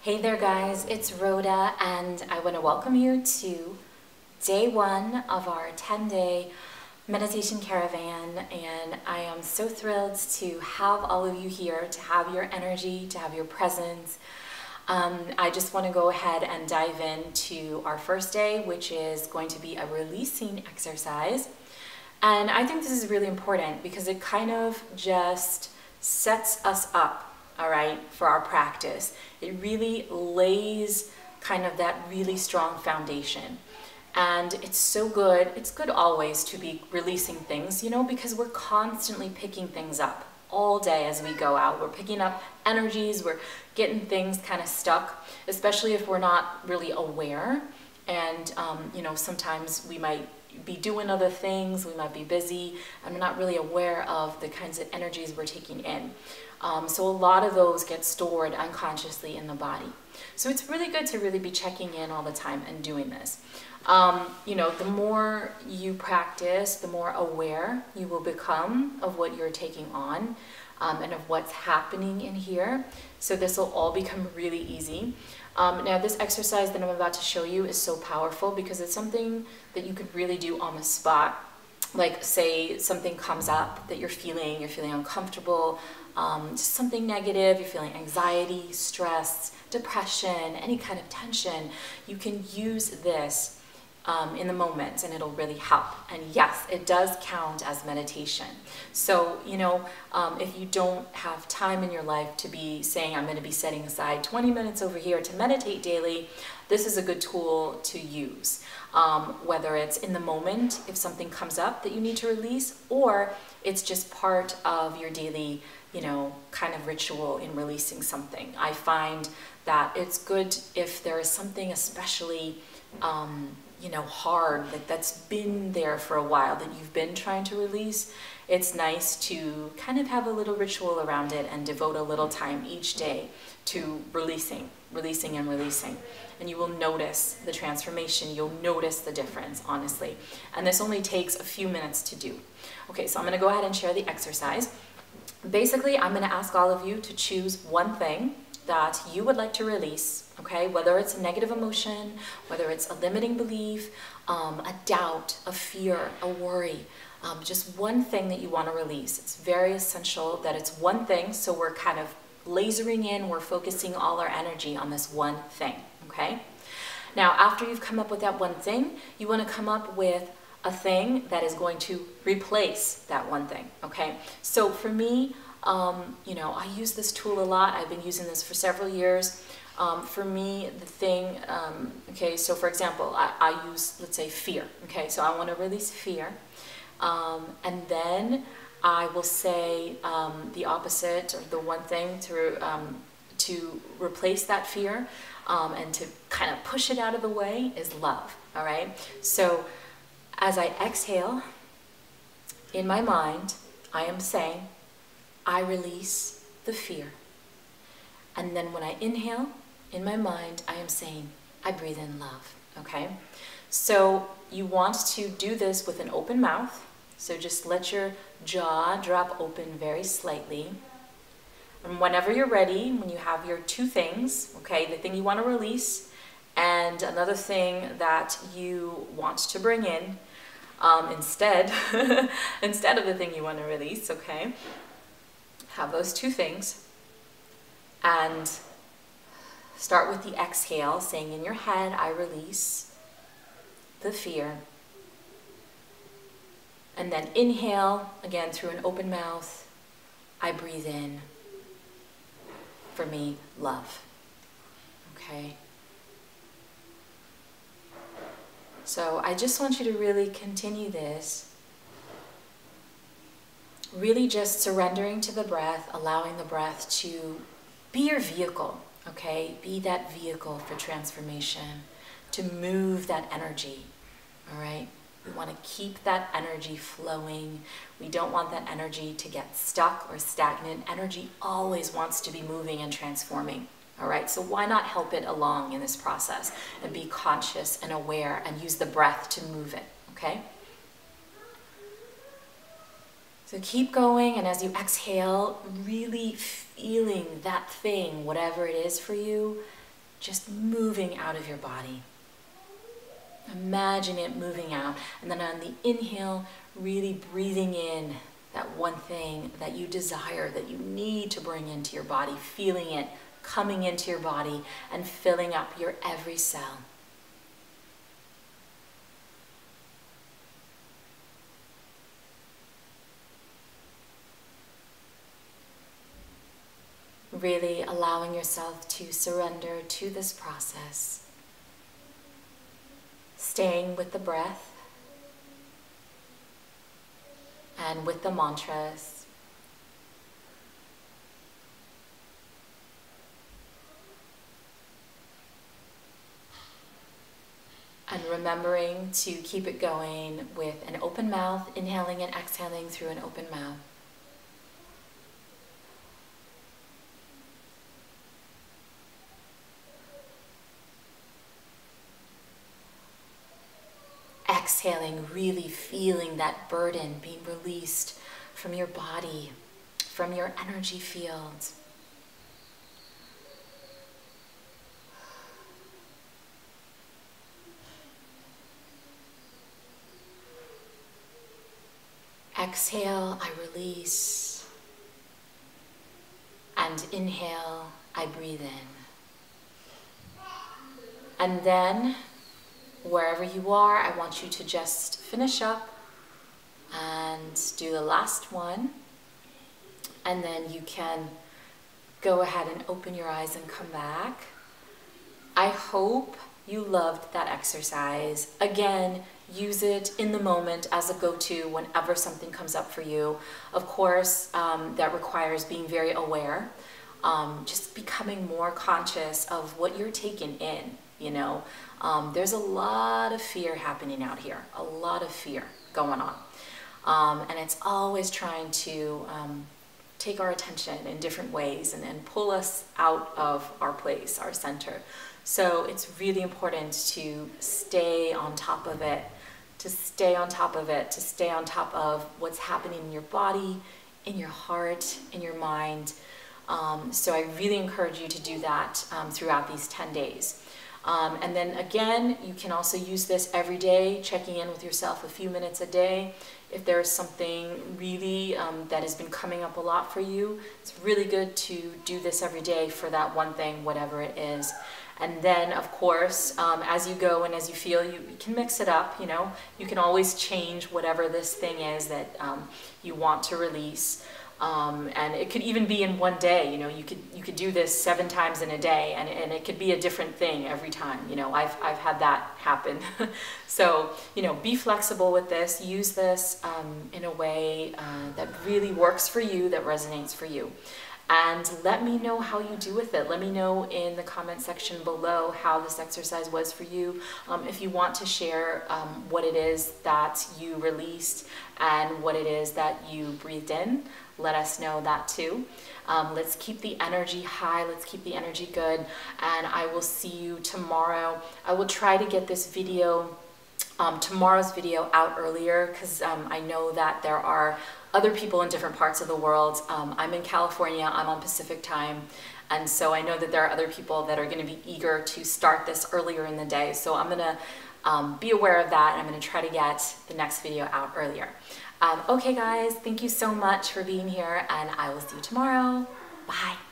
Hey there guys, it's Rhoda and I want to welcome you to day one of our 10-day meditation caravan, and I am so thrilled to have all of you here, to have your energy, to have your presence. I just want to go ahead and dive into our first day, which is going to be a releasing exercise. And I think this is really important because it kind of just sets us up, all right, for our practice. It really lays kind of that really strong foundation. And it's so good. It's good always to be releasing things, because we're constantly picking things up all day as we go out. We're picking up energies, we're getting things kind of stuck, especially if we're not really aware. And, sometimes we might be doing other things, we might be busy, and we're not really aware of the kinds of energies we're taking in. So a lot of those get stored unconsciously in the body. So it's really good to really be checking in all the time and doing this. The more you practice, the more aware you will become of what you're taking on and of what's happening in here. So this will all become really easy. Now this exercise that I'm about to show you is so powerful because it's something that you could really do on the spot. Like say something comes up that you're feeling uncomfortable, just something negative, you're feeling anxiety, stress, depression, any kind of tension, you can use this in the moment and it'll really help. And yes, it does count as meditation. So, if you don't have time in your life to be saying, I'm going to be setting aside 20 minutes over here to meditate daily, this is a good tool to use. Whether it's in the moment, if something comes up that you need to release, or it's just part of your daily, kind of ritual in releasing something. I find that it's good if there is something especially hard that's been there for a while that you've been trying to release. It's nice to kind of have a little ritual around it and devote a little time each day to releasing. And you will notice the transformation, you'll notice the difference, honestly. And this only takes a few minutes to do. Okay, so I'm gonna go ahead and share the exercise. Basically, I'm gonna ask all of you to choose one thing that you would like to release, okay? Whether it's a negative emotion, whether it's a limiting belief, a doubt, a fear, a worry, just one thing that you want to release. It's very essential that it's one thing, so we're kind of lasering in, we're focusing all our energy on this one thing, okay? Now, after you've come up with that one thing, you want to come up with a thing that is going to replace that one thing, okay? So for me, I use this tool a lot. I've been using this for several years. For me, the thing, so for example, I use, let's say, fear. Okay, so I want to release fear. And then I will say the opposite, or the one thing to replace that fear and to kind of push it out of the way is love, all right? So as I exhale, in my mind, I am saying, I release the fear. And then when I inhale, in my mind, I am saying, I breathe in love, okay? So you want to do this with an open mouth. So just let your jaw drop open very slightly. And whenever you're ready, when you have your two things, okay, the thing you want to release and another thing that you want to bring in instead, instead of the thing you want to release, okay? Have those two things and start with the exhale, saying in your head, I release the fear. And then inhale, again through an open mouth, I breathe in, for me, love. Okay? So I just want you to really continue this. Really just surrendering to the breath, allowing the breath to be your vehicle, okay? Be that vehicle for transformation, to move that energy, all right? We want to keep that energy flowing. We don't want that energy to get stuck or stagnant. Energy always wants to be moving and transforming, all right? So why not help it along in this process and be conscious and aware and use the breath to move it, okay? So keep going, and as you exhale, really feeling that thing, whatever it is for you, just moving out of your body. Imagine it moving out. And then on the inhale, really breathing in that one thing that you desire, that you need to bring into your body, feeling it coming into your body and filling up your every cell. Really allowing yourself to surrender to this process. Staying with the breath and with the mantras. And remembering to keep it going with an open mouth, inhaling and exhaling through an open mouth. Exhaling, really feeling that burden being released from your body, from your energy field. Exhale, I release. And inhale, I breathe in. And then, wherever you are, I want you to just finish up and do the last one. And then you can go ahead and open your eyes and come back. I hope you loved that exercise. Again, use it in the moment as a go-to whenever something comes up for you. Of course, that requires being very aware, just becoming more conscious of what you're taking in, you know. There's a lot of fear happening out here, a lot of fear going on. And it's always trying to take our attention in different ways and pull us out of our place, our center. So it's really important to stay on top of it, to stay on top of it, to stay on top of what's happening in your body, in your heart, in your mind. So I really encourage you to do that throughout these 10 days. And then again, you can also use this every day, checking in with yourself a few minutes a day. If there's something really that has been coming up a lot for you, it's really good to do this every day for that one thing, whatever it is. And then, of course, as you go and as you feel, you can mix it up, you know. You can always change whatever this thing is that you want to release. And it could even be in one day, you know. You could do this 7 times in a day, and it could be a different thing every time, you know. I've had that happen. So, you know, be flexible with this. Use this in a way that really works for you, that resonates for you. And let me know how you do with it. Let me know in the comment section below how this exercise was for you. If you want to share what it is that you released and what it is that you breathed in, let us know that too. Let's keep the energy high. Let's keep the energy good. And I will see you tomorrow. I will try to get this video, tomorrow's video, out earlier, because I know that there are other people in different parts of the world. I'm in California, I'm on Pacific time, and so I know that there are other people that are going to be eager to start this earlier in the day. So I'm going to be aware of that, and I'm going to try to get the next video out earlier. Okay guys, thank you so much for being here, and I will see you tomorrow. Bye.